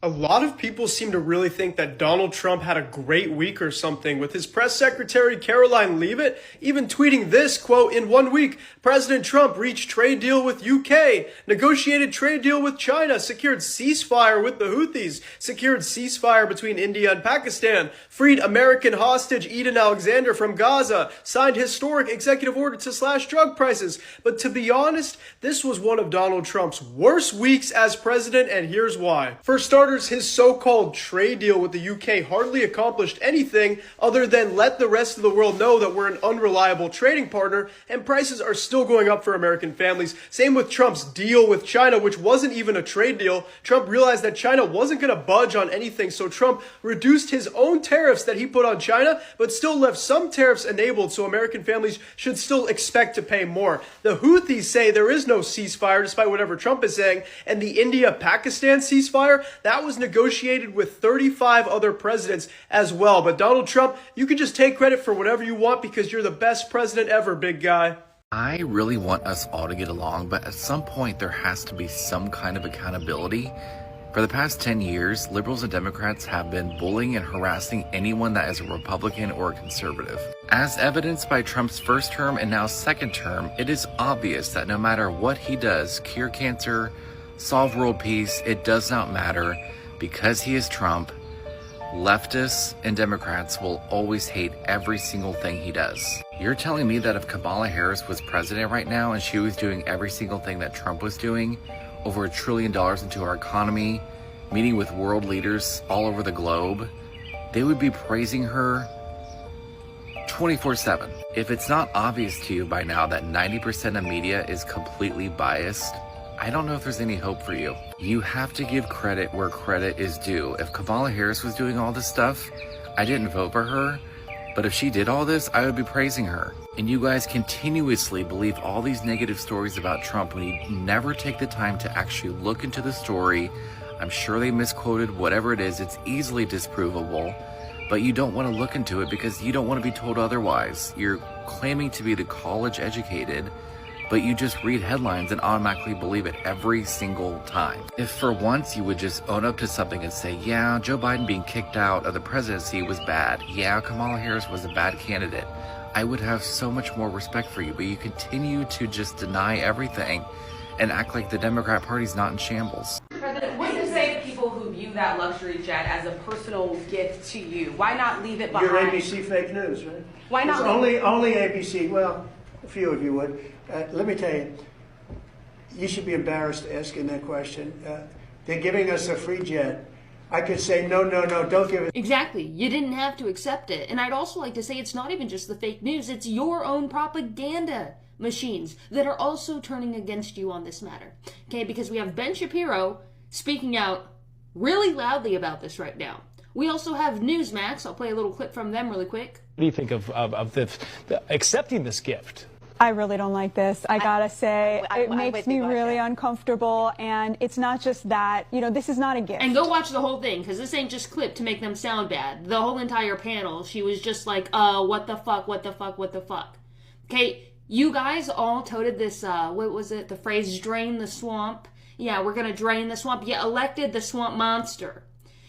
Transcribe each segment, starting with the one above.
A lot of people seem to really think that Donald Trump had a great week or something, with his press secretary Caroline Leavitt even tweeting this, quote, "In 1 week, President Trump reached trade deal with UK, negotiated trade deal with China, secured ceasefire with the Houthis, secured ceasefire between India and Pakistan, freed American hostage Eden Alexander from Gaza, signed historic executive order to slash drug prices." But to be honest, this was one of Donald Trump's worst weeks as president, and here's why. For starters, his so-called trade deal with the UK hardly accomplished anything other than let the rest of the world know that we're an unreliable trading partner, and prices are still going up for American families. Same with Trump's deal with China, which wasn't even a trade deal. Trump realized that China wasn't going to budge on anything, so Trump reduced his own tariffs that he put on China, but still left some tariffs enabled, so American families should still expect to pay more. The Houthis say there is no ceasefire, despite whatever Trump is saying, and the India-Pakistan ceasefire, that was negotiated with 35 other presidents as well. But Donald Trump, you can just take credit for whatever you want because you're the best president ever, big guy. I really want us all to get along, but at some point there has to be some kind of accountability. For the past 10 years, liberals and Democrats have been bullying and harassing anyone that is a Republican or a conservative. As evidenced by Trump's first term and now second term, it is obvious that no matter what he does, cure cancer, solve world peace, it does not matter. Because he is Trump, leftists and Democrats will always hate every single thing he does. You're telling me that if Kamala Harris was president right now and she was doing every single thing that Trump was doing, over $1 trillion into our economy, meeting with world leaders all over the globe, they would be praising her 24/7. If it's not obvious to you by now that 90% of media is completely biased, I don't know if there's any hope for you. You have to give credit where credit is due. If Kamala Harris was doing all this stuff, I didn't vote for her, but if she did all this, I would be praising her. And you guys continuously believe all these negative stories about Trump when you never take the time to actually look into the story. I'm sure they misquoted whatever it is. It's easily disprovable, but you don't want to look into it because you don't want to be told otherwise. You're claiming to be the college educated, but you just read headlines and automatically believe it every single time. If for once you would just own up to something and say, yeah, Joe Biden being kicked out of the presidency was bad. Yeah, Kamala Harris was a bad candidate. I would have so much more respect for you, but you continue to just deny everything and act like the Democrat Party's not in shambles. President, what do you say to people who view that luxury jet as a personal gift to you? Why not leave it behind? You're ABC fake news, right? Why not? It's only ABC. Well, a few of you would. Let me tell you, you should be embarrassed asking that question. They're giving us a free jet. I could say, no, don't give it. Exactly. You didn't have to accept it. And I'd also like to say it's not even just the fake news. It's your own propaganda machines that are also turning against you on this matter. Okay, because we have Ben Shapiro speaking out really loudly about this right now. We also have Newsmax. I'll play a little clip from them really quick. What do you think of accepting this gift? I really don't like this. I gotta say, it makes me really uncomfortable, and it's not just that, this is not a gift. And go watch the whole thing, because this ain't just clipped to make them sound bad. The whole entire panel, she was just like, what the fuck, what the fuck, what the fuck. Okay, you guys all toted this, what was it, the phrase, drain the swamp? Yeah, we're gonna drain the swamp. You elected the swamp monster.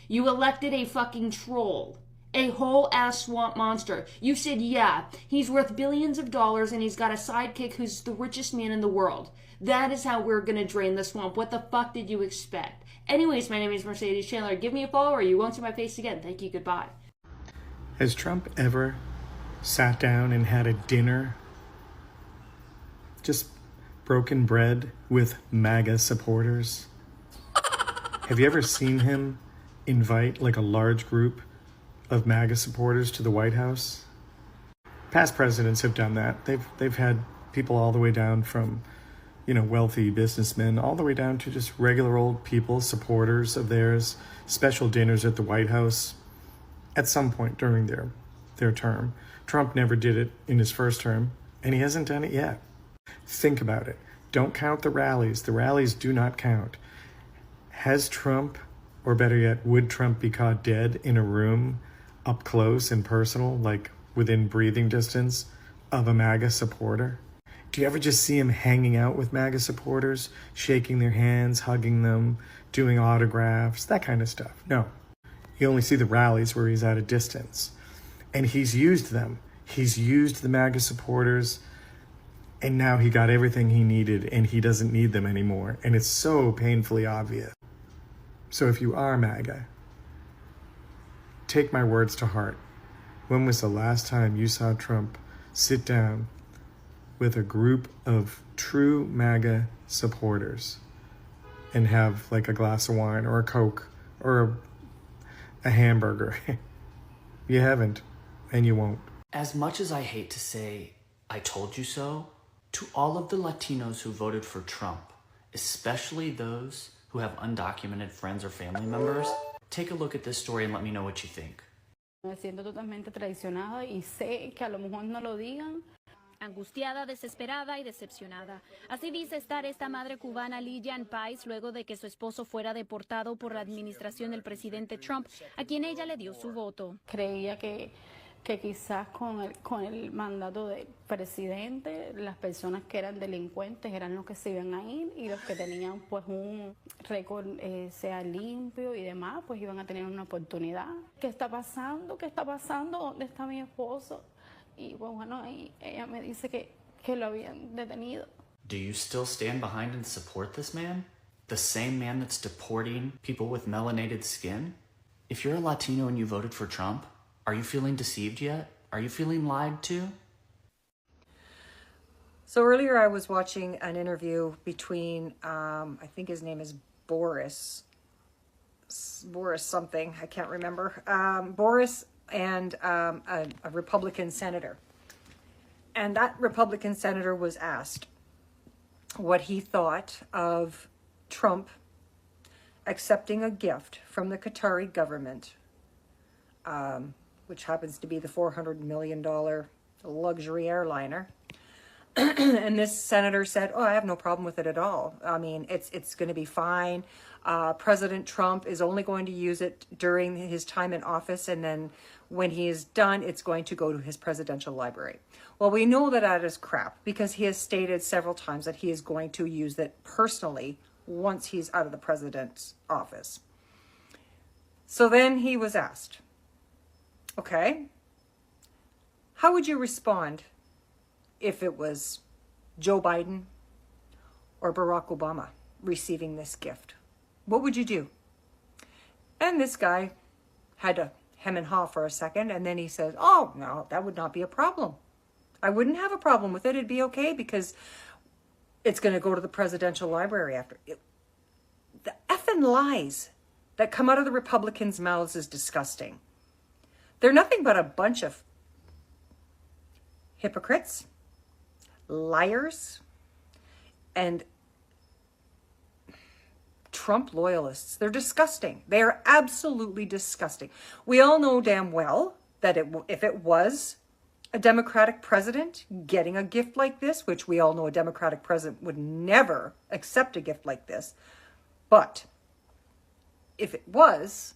You elected a fucking troll. A whole-ass swamp monster. You said, yeah, he's worth billions of dollars and he's got a sidekick who's the richest man in the world. That is how we're going to drain the swamp. What the fuck did you expect? Anyways, my name is Mercedes Chandler. Give me a follow or you won't see my face again. Thank you. Goodbye. Has Trump ever sat down and had a dinner, just broken bread with MAGA supporters? Have you ever seen him invite like a large group of MAGA supporters to the White House? Past presidents have done that. They've had people all the way down from, wealthy businessmen, all the way down to just regular old people, supporters of theirs, special dinners at the White House at some point during their term. Trump never did it in his first term, and he hasn't done it yet. Think about it. Don't count the rallies. The rallies do not count. Has Trump, or better yet, would Trump be caught dead in a room up close and personal, like within breathing distance of a MAGA supporter? Do you ever just see him hanging out with MAGA supporters, shaking their hands, hugging them, doing autographs, that kind of stuff? No. You only see the rallies where he's at a distance. And he's used them. He's used the MAGA supporters, and now he got everything he needed, and he doesn't need them anymore. And it's so painfully obvious. So if you are MAGA, take my words to heart. When was the last time you saw Trump sit down with a group of true MAGA supporters and have like a glass of wine or a Coke or a hamburger? You haven't, and you won't. As much as I hate to say, I told you so, to all of the Latinos who voted for Trump, especially those who have undocumented friends or family members, take a look at this story and let me know what you think. Me siento totalmente traicionada y sé que a lo mejor no lo digan. Angustiada, desesperada y decepcionada. Así dice estar esta madre cubana Lillian Pais luego de que su esposo fuera deportado por la administración del presidente Trump, a quien ella le dio su voto. Creía que quizás con el mandato del presidente, las personas que eran delincuentes eran los que se iban a ir y los que tenían pues un récord sea limpio y demás, pues iban a tener una oportunidad. ¿Qué está pasando? ¿Qué está pasando? ¿Dónde está mi esposo? Y pues bueno, ella me dice que lo habían detenido. Do you still stand behind and support this man? The same man that's deporting people with melanated skin? If you're a Latino and you voted for Trump, are you feeling deceived yet? Are you feeling lied to? So earlier I was watching an interview between, I think his name is Boris something, I can't remember, Boris and a Republican senator. And that Republican senator was asked what he thought of Trump accepting a gift from the Qatari government, which happens to be the $400 million luxury airliner. And this senator said, oh, I have no problem with it at all. I mean, it's going to be fine. President Trump is only going to use it during his time in office, and then when he is done, it's going to go to his presidential library. Well, we know that that is crap, because he has stated several times that he is going to use it personally once he's out of the president's office. So then he was asked, okay, how would you respond if it was Joe Biden or Barack Obama receiving this gift? What would you do? And this guy had to hem and haw for a second, and then he says, oh, no, that would not be a problem. I wouldn't have a problem with it. It'd be okay because it's going to go to the presidential library after. The effing lies that come out of the Republicans' mouths is disgusting. They're nothing but a bunch of hypocrites, liars, and Trump loyalists. They're disgusting. They are absolutely disgusting. We all know damn well that if it was a Democratic president getting a gift like this, which we all know a Democratic president would never accept a gift like this, but if it was,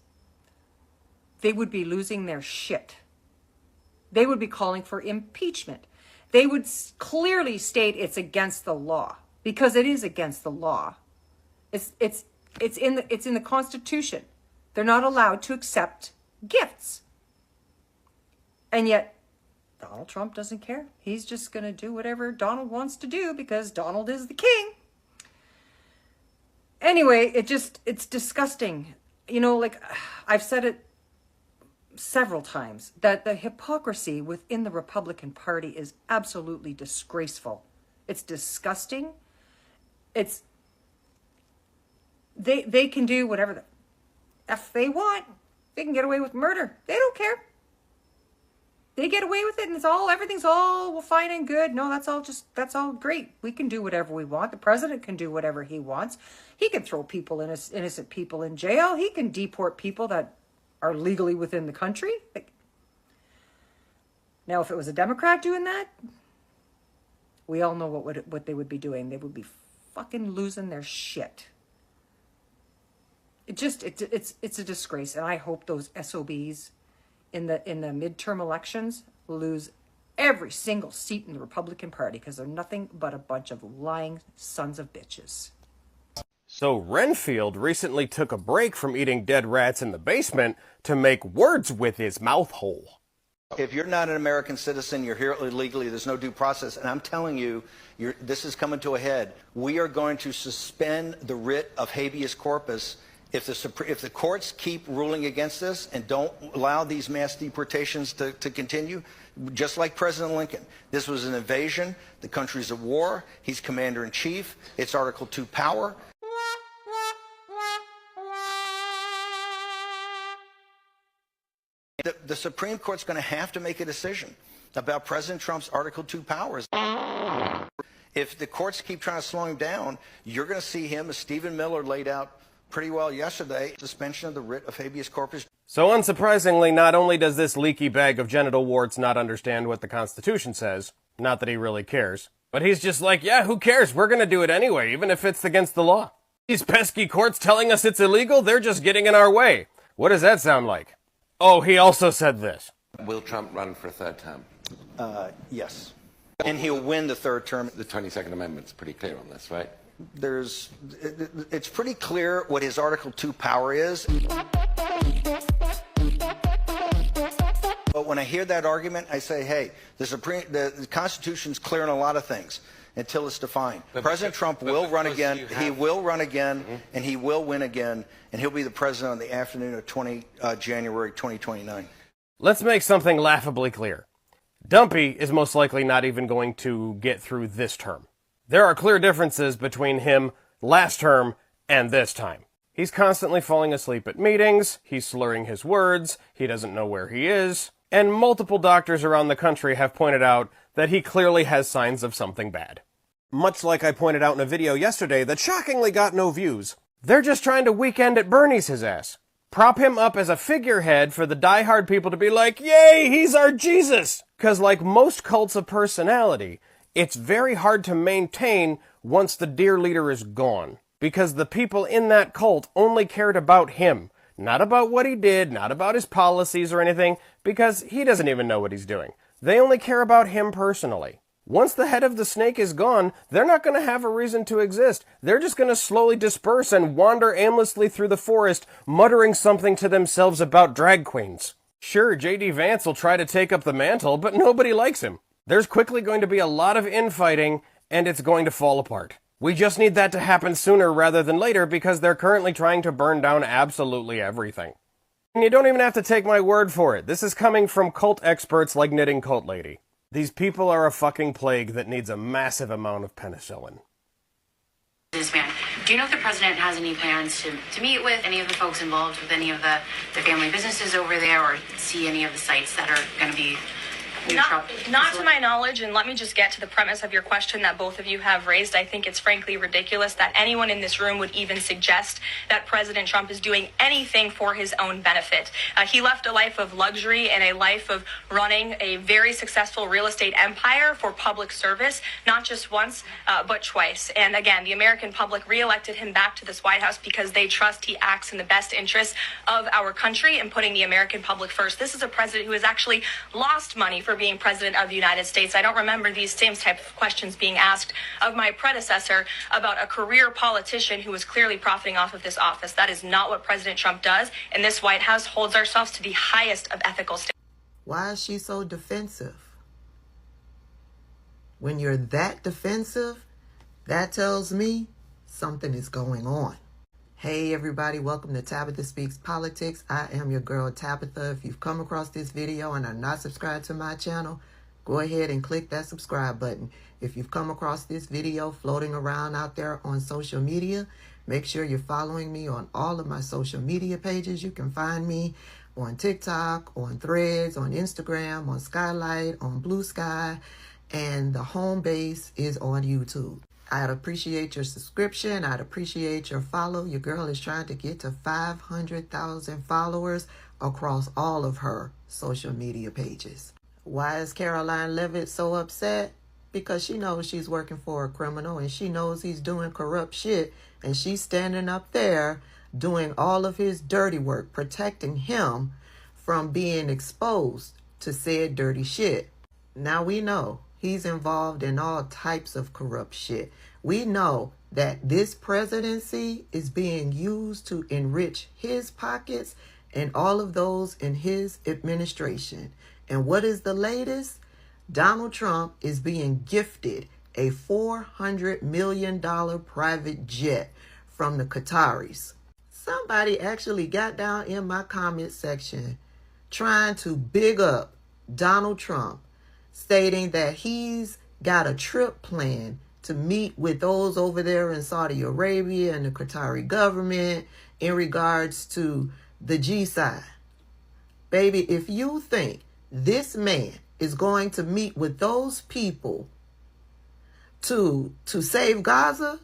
they would be losing their shit. They would be calling for impeachment. They would clearly state it's against the law, because it is against the law. It's in the Constitution. They're not allowed to accept gifts. And yet Donald Trump doesn't care. He's just going to do whatever Donald wants to do because Donald is the king. Anyway, it's disgusting. You know, like I've said it several times, that the hypocrisy within the Republican Party is absolutely disgraceful. It's disgusting. They can do whatever the F they want. They can get away with murder. They don't care. They get away with it, and everything's all fine and good. No, that's all great. We can do whatever we want. The president can do whatever he wants. He can throw innocent people in jail. He can deport people that are legally within the country. Now, if it was a Democrat doing that, we all know what they would be doing. They would be fucking losing their shit. It's a disgrace, and I hope those SOBs in the midterm elections lose every single seat in the Republican Party because they're nothing but a bunch of lying sons of bitches. So Renfield recently took a break from eating dead rats in the basement to make words with his mouth hole. If you're not an American citizen, you're here illegally, there's no due process, and I'm telling you, this is coming to a head. We are going to suspend the writ of habeas corpus if the courts keep ruling against this and don't allow these mass deportations to continue. Just like President Lincoln. This was an invasion. The country's at war. He's commander-in-chief. It's Article 2 power. The Supreme Court's going to have to make a decision about President Trump's Article 2 powers. If the courts keep trying to slow him down, you're going to see him, as Stephen Miller laid out pretty well yesterday, suspension of the writ of habeas corpus. So unsurprisingly, not only does this leaky bag of genital warts not understand what the Constitution says, not that he really cares, but he's just like, yeah, who cares? We're going to do it anyway, even if it's against the law. These pesky courts telling us it's illegal, they're just getting in our way. What does that sound like? Oh, he also said this. Will Trump run for a third term? Yes. And he'll win the third term. The 22nd Amendment's pretty clear on this, right? It's pretty clear what his Article 2 power is. But when I hear that argument, I say, hey, the Constitution's clear on a lot of things until it's defined. President Trump will run again. He will run again, and he will win again, and he'll be the president on the afternoon of January 2029. Let's make something laughably clear. Dumpy is most likely not even going to get through this term. There are clear differences between him last term and this time. He's constantly falling asleep at meetings, he's slurring his words, he doesn't know where he is, and multiple doctors around the country have pointed out that he clearly has signs of something bad. Much like I pointed out in a video yesterday that shockingly got no views. They're just trying to weekend at Bernie's his ass. Prop him up as a figurehead for the diehard people to be like, yay, he's our Jesus! 'Cause like most cults of personality, it's very hard to maintain once the dear leader is gone. Because the people in that cult only cared about him. Not about what he did, not about his policies or anything, because he doesn't even know what he's doing. They only care about him personally. Once the head of the snake is gone, they're not going to have a reason to exist. They're just going to slowly disperse and wander aimlessly through the forest, muttering something to themselves about drag queens. Sure, J.D. Vance will try to take up the mantle, but nobody likes him. There's quickly going to be a lot of infighting, and it's going to fall apart. We just need that to happen sooner rather than later because they're currently trying to burn down absolutely everything. And you don't even have to take my word for it. This is coming from cult experts like Knitting Cult Lady. These people are a fucking plague that needs a massive amount of penicillin. This man, do you know if the president has any plans to meet with any of the folks involved with any of the family businesses over there or see any of the sites that are going to be Not to my knowledge, and let me just get to the premise of your question that both of you have raised. I think it's frankly ridiculous that anyone in this room would even suggest that President Trump is doing anything for his own benefit. He left a life of luxury and a life of running a very successful real estate empire for public service, not just once, but twice. And again, the American public reelected him back to this White House because they trust he acts in the best interest of our country and putting the American public first. This is a president who has actually lost money for being president of the United States. I don't remember these same type of questions being asked of my predecessor about a career politician who was clearly profiting off of this office. That is not what President Trump does, and this White House holds ourselves to the highest of ethical standards. Why is she so defensive? When you're that defensive, that tells me something is going on. Hey everybody, welcome to Tabitha Speaks Politics. I am your girl Tabitha. If you've come across this video and are not subscribed to my channel, go ahead and click that subscribe button. If you've come across this video floating around out there on social media, make sure you're following me on all of my social media pages. You can find me on TikTok, on Threads, on Instagram, on Skylight, on Blue Sky, and the home base is on YouTube. I'd appreciate your subscription. I'd appreciate your follow. Your girl is trying to get to 500,000 followers across all of her social media pages. Why is Caroline Leavitt so upset? Because she knows she's working for a criminal and she knows he's doing corrupt shit, and she's standing up there doing all of his dirty work, protecting him from being exposed to said dirty shit. Now we know he's involved in all types of corrupt shit. We know that this presidency is being used to enrich his pockets and all of those in his administration. And what is the latest? Donald Trump is being gifted a $400 million private jet from the Qataris. Somebody actually got down in my comment section trying to big up Donald Trump, stating that he's got a trip planned to meet with those over there in Saudi Arabia and the Qatari government in regards to the G side. Baby, if you think this man is going to meet with those people to save Gaza,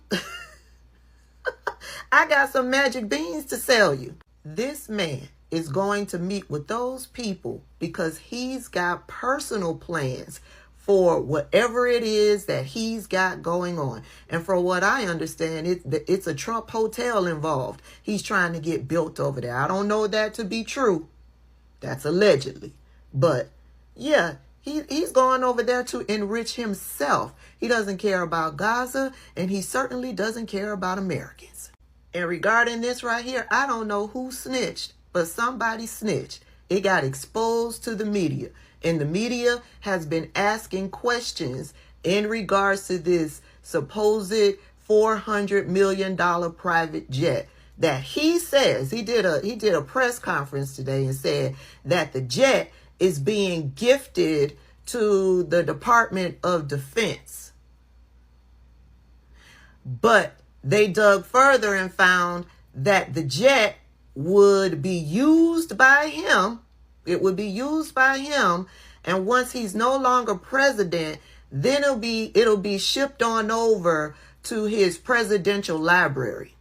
I got some magic beans to sell you. This man is going to meet with those people because he's got personal plans for whatever it is that he's got going on. And for what I understand, it's a Trump hotel involved. He's trying to get built over there. I don't know that to be true. That's allegedly. But yeah, he's going over there to enrich himself. He doesn't care about Gaza, and he certainly doesn't care about Americans. And regarding this right here, I don't know who snitched, but somebody snitched. It got exposed to the media. And the media has been asking questions in regards to this supposed $400 million private jet that he says, he did a press conference today and said that the jet is being gifted to the Department of Defense. But they dug further and found that the jet would be used by him. It would be used by him, and once he's no longer president, then it'll be shipped on over to his presidential library.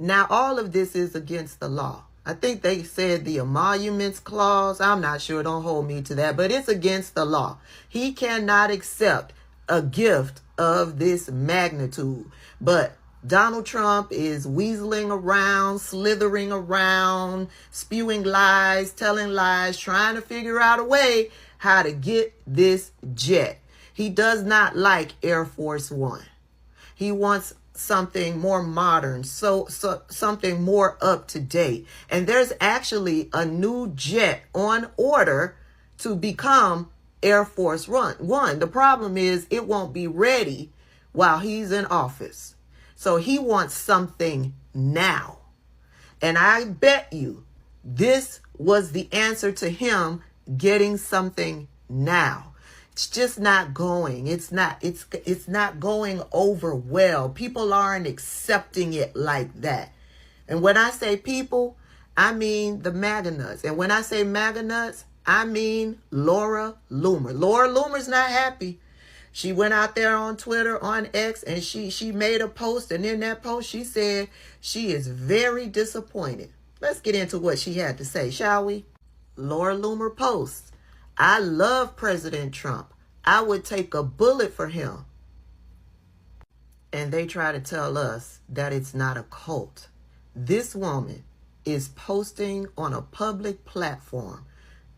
Now, all of this is against the law. I think they said the emoluments clause. I'm not sure. Don't hold me to that, but it's against the law. He cannot accept a gift of this magnitude. But Donald Trump is weaseling around, slithering around, spewing lies, telling lies, trying to figure out a way how to get this jet. He does not like Air Force One. He wants something more modern, so something more up to date. And there's actually a new jet on order to become Air Force One. The problem is it won't be ready while he's in office. So he wants something now. And I bet you this was the answer to him getting something now. It's just not going. It's not going over well. People aren't accepting it like that. And when I say people, I mean the MAGA nuts. And when I say MAGA nuts, I mean Laura Loomer. Laura Loomer's not happy. She went out there on Twitter, on X, and she made a post. And in that post, she said she is very disappointed. Let's get into what she had to say, shall we? Laura Loomer posts, "I love President Trump. I would take a bullet for him." And they try to tell us that it's not a cult. This woman is posting on a public platform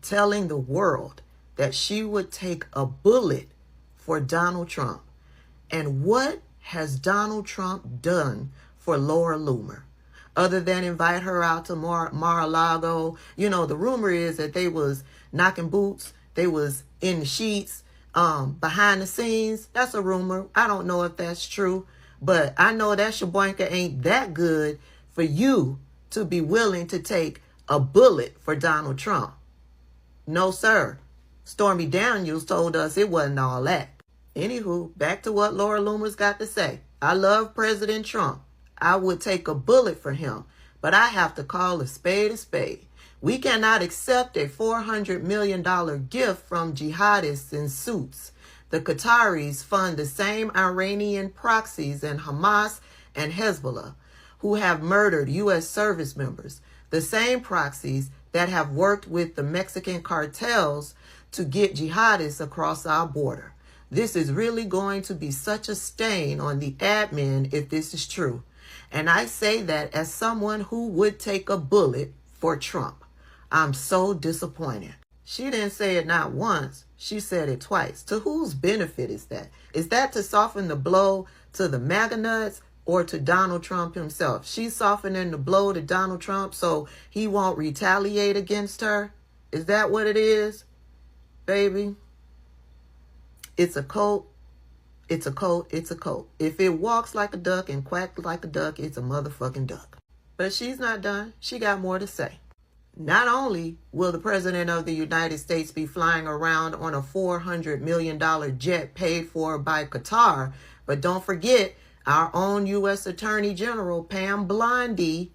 telling the world that she would take a bullet for Donald Trump. And what has Donald Trump done for Laura Loomer? Other than invite her out to Mar-a-Lago. You know, the rumor is that they was knocking boots. They was in the sheets, behind the scenes. That's a rumor. I don't know if that's true. But I know that Shaboinka ain't that good for you to be willing to take a bullet for Donald Trump. No, sir. Stormy Daniels told us it wasn't all that. Anywho, back to what Laura Loomer's got to say. "I love President Trump. I would take a bullet for him, but I have to call a spade a spade. We cannot accept a $400 million gift from jihadists in suits. The Qataris fund the same Iranian proxies and Hamas and Hezbollah who have murdered U.S. service members, the same proxies that have worked with the Mexican cartels to get jihadists across our border. This is really going to be such a stain on the admin if this is true. And I say that as someone who would take a bullet for Trump. I'm so disappointed." She didn't say it not once. She said it twice. To whose benefit is that? Is that to soften the blow to the MAGA nuts or to Donald Trump himself? She's softening the blow to Donald Trump so he won't retaliate against her. Is that what it is, baby? It's a cult. It's a cult. It's a cult. If it walks like a duck and quacks like a duck, it's a motherfucking duck. But she's not done. She got more to say. Not only will the President of the United States be flying around on a $400 million jet paid for by Qatar, but don't forget our own U.S. Attorney General Pam Bondi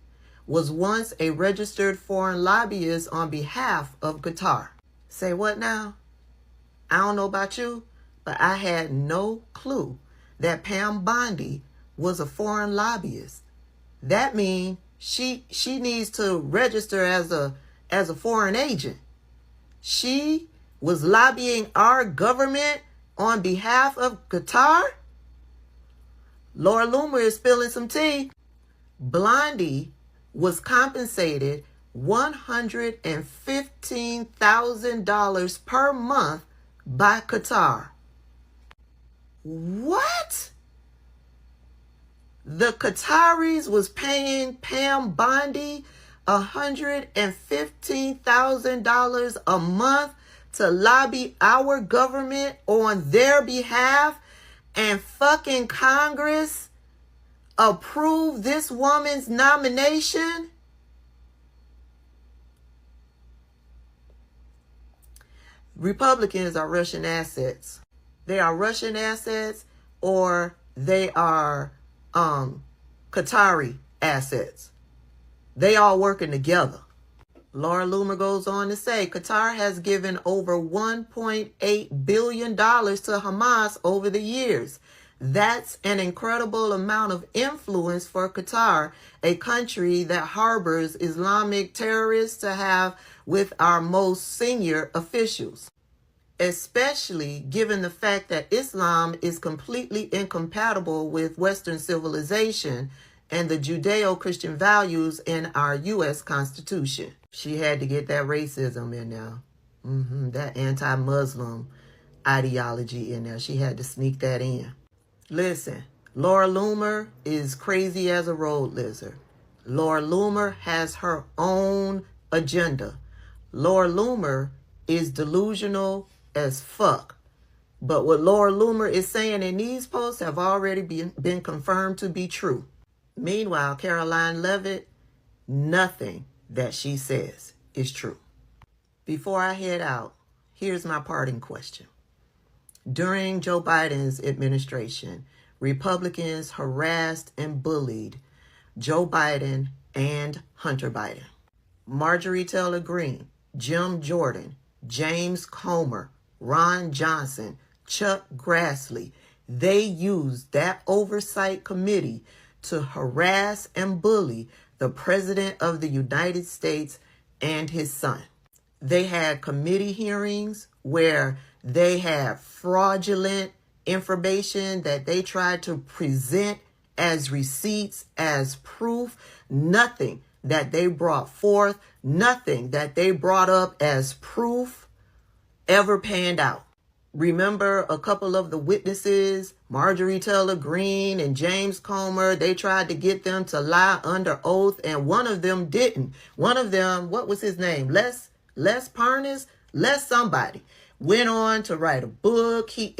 was once a registered foreign lobbyist on behalf of Qatar. Say what now? I don't know about you, but I had no clue that Pam Bondi was a foreign lobbyist. That means she needs to register as a foreign agent. She was lobbying our government on behalf of Qatar? Laura Loomer is spilling some tea. Blondie was compensated $115,000 per month by Qatar. What? The Qataris was paying Pam Bondi $115,000 a month to lobby our government on their behalf, and fucking Congress approved this woman's nomination? Republicans are Russian assets. They are Russian assets, or they are Qatari assets. They all working together. Laura Loomer goes on to say, Qatar has given over $1.8 billion to Hamas over the years. That's an incredible amount of influence for Qatar, a country that harbors Islamic terrorists, to have with our most senior officials, especially given the fact that Islam is completely incompatible with Western civilization and the Judeo-Christian values in our U.S. Constitution. She had to get that racism in there. That anti-Muslim ideology in there. She had to sneak that in. Listen, Laura Loomer is crazy as a road lizard. Laura Loomer has her own agenda. Laura Loomer is delusional as fuck. But what Laura Loomer is saying in these posts have already been confirmed to be true. Meanwhile, Caroline Leavitt, nothing that she says is true. Before I head out, here's my parting question. During Joe Biden's administration, Republicans harassed and bullied Joe Biden and Hunter Biden. Marjorie Taylor Greene, Jim Jordan, James Comer, Ron Johnson, Chuck Grassley, they used that oversight committee to harass and bully the President of the United States and his son. They had committee hearings where they had fraudulent information that they tried to present as receipts, as proof. Nothing that they brought forth, nothing that they brought up as proof ever panned out. Remember a couple of the witnesses, Marjorie Taylor Greene and James Comer, they tried to get them to lie under oath, and one of them didn't. One of them, what was his name? Les Parnas? Les somebody. Went on to write a book. He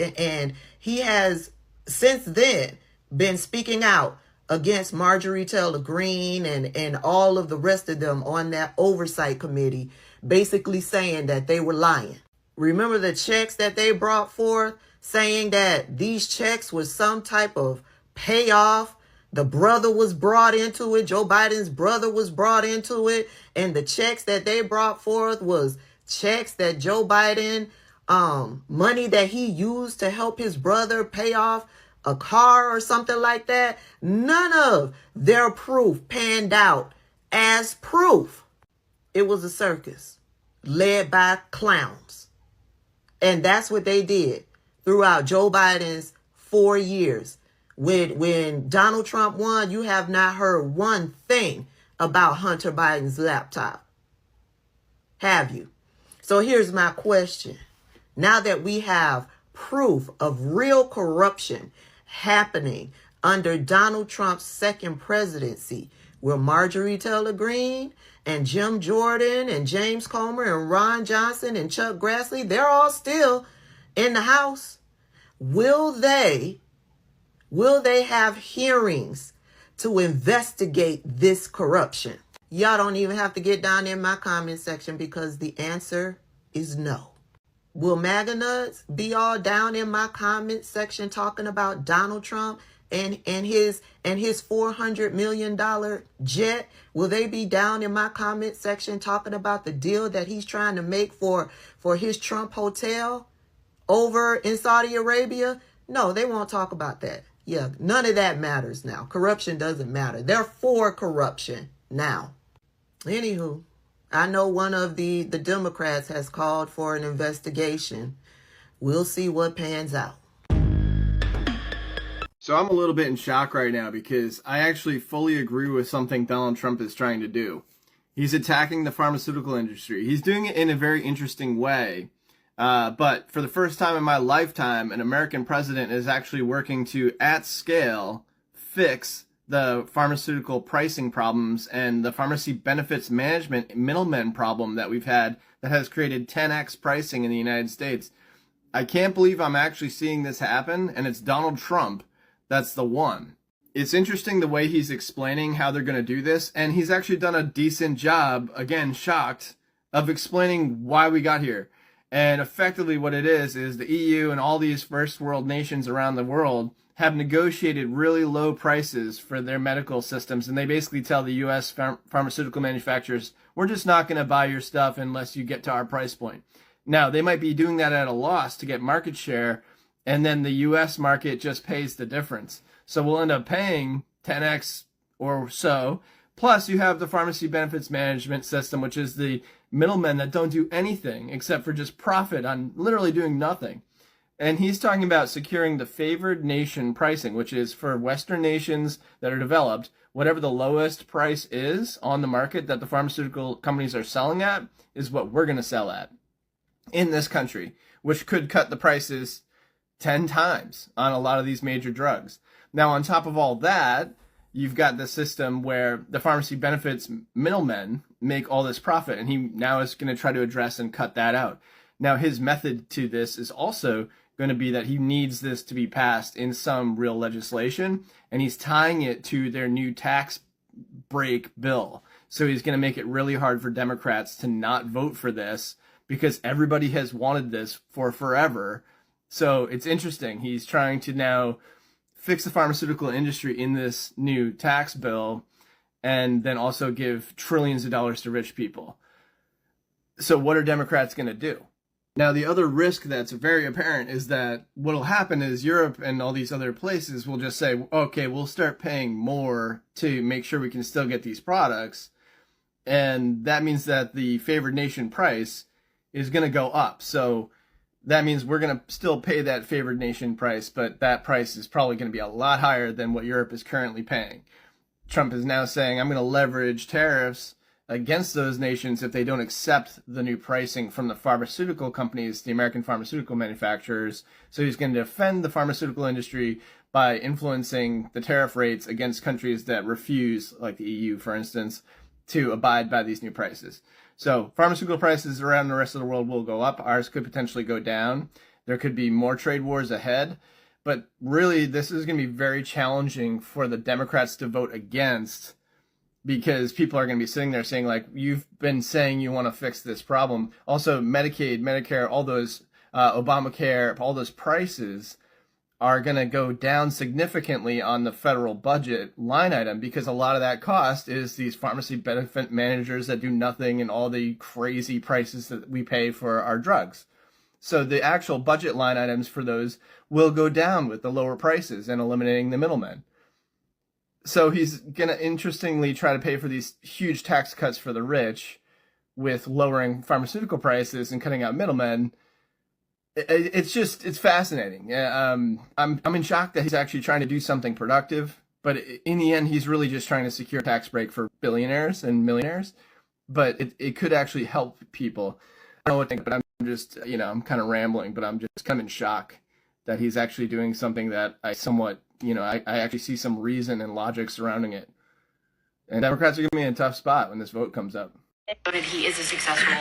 has since then been speaking out against Marjorie Taylor Greene and all of the rest of them on that oversight committee, basically saying that they were lying. Remember the checks that they brought forth, saying that these checks was some type of payoff. The brother was brought into it. Joe Biden's brother was brought into it. And the checks that they brought forth was checks that Joe Biden, money that he used to help his brother pay off a car or something like that. None of their proof panned out as proof. It was a circus led by clowns. And that's what they did throughout Joe Biden's 4 years. When Donald Trump won, you have not heard one thing about Hunter Biden's laptop. Have you? So here's my question. Now that we have proof of real corruption happening under Donald Trump's second presidency, will Marjorie Taylor Greene and Jim Jordan and James Comer and Ron Johnson and Chuck Grassley, they're all still in the House. Will they have hearings to investigate this corruption? Y'all don't even have to get down in my comment section because the answer is no. Will MAGA nuts be all down in my comment section talking about Donald Trump and his $400 million jet? Will they be down in my comment section talking about the deal that he's trying to make for his Trump hotel over in Saudi Arabia? No, they won't talk about that. Yeah, none of that matters now. Corruption doesn't matter. They're for corruption now. Anywho, I know one of the Democrats has called for an investigation. We'll see what pans out. So I'm a little bit in shock right now because I actually fully agree with something Donald Trump is trying to do. He's attacking the pharmaceutical industry. He's doing it in a very interesting way. But for the first time in my lifetime, an American president is actually working to, at scale, fix the pharmaceutical pricing problems and the pharmacy benefits management middlemen problem that we've had that has created 10x pricing in the United States. I can't believe I'm actually seeing this happen, and it's Donald Trump that's the one. It's interesting the way he's explaining how they're going to do this, and he's actually done a decent job, again, shocked, of explaining why we got here. And effectively what it is the EU and all these first world nations around the world have negotiated really low prices for their medical systems. And they basically tell the U.S. pharmaceutical manufacturers, we're just not going to buy your stuff unless you get to our price point. Now, they might be doing that at a loss to get market share, and then the U.S. market just pays the difference. So we'll end up paying 10x or so. Plus, you have the pharmacy benefits management system, which is the middlemen that don't do anything except for just profit on literally doing nothing. And he's talking about securing the favored nation pricing, which is for Western nations that are developed, whatever the lowest price is on the market that the pharmaceutical companies are selling at is what we're going to sell at in this country, which could cut the prices 10 times on a lot of these major drugs. Now, on top of all that, you've got the system where the pharmacy benefits middlemen make all this profit, and he now is going to try to address and cut that out. Now, his method to this is also going to be that he needs this to be passed in some real legislation, and he's tying it to their new tax break bill. So he's going to make it really hard for Democrats to not vote for this because everybody has wanted this for forever. So it's interesting. He's trying to now fix the pharmaceutical industry in this new tax bill and then also give trillions of dollars to rich people. So what are Democrats going to do? Now, the other risk that's very apparent is that what will happen is Europe and all these other places will just say, okay, we'll start paying more to make sure we can still get these products. And that means that the favored nation price is going to go up. So that means we're going to still pay that favored nation price, but that price is probably going to be a lot higher than what Europe is currently paying. Trump is now saying, I'm going to leverage tariffs against those nations if they don't accept the new pricing from the pharmaceutical companies, the American pharmaceutical manufacturers. So he's going to defend the pharmaceutical industry by influencing the tariff rates against countries that refuse, like the EU, for instance, to abide by these new prices. So pharmaceutical prices around the rest of the world will go up. Ours could potentially go down. There could be more trade wars ahead. But really, this is going to be very challenging for the Democrats to vote against, because people are going to be sitting there saying, like, you've been saying you want to fix this problem. Also, Medicaid, Medicare, all those Obamacare, all those prices are going to go down significantly on the federal budget line item, because a lot of that cost is these pharmacy benefit managers that do nothing and all the crazy prices that we pay for our drugs. So the actual budget line items for those will go down with the lower prices and eliminating the middlemen. So he's going to interestingly try to pay for these huge tax cuts for the rich with lowering pharmaceutical prices and cutting out middlemen. It's fascinating. I'm in shock that he's actually trying to do something productive, but in the end, he's really just trying to secure a tax break for billionaires and millionaires, but it could actually help people. know what to think, but I'm just, I'm kind of rambling, but I'm just kind of in shock that he's actually doing something that I somewhat, I actually see some reason and logic surrounding it. And Democrats are going to be in a tough spot when this vote comes up. He is a successful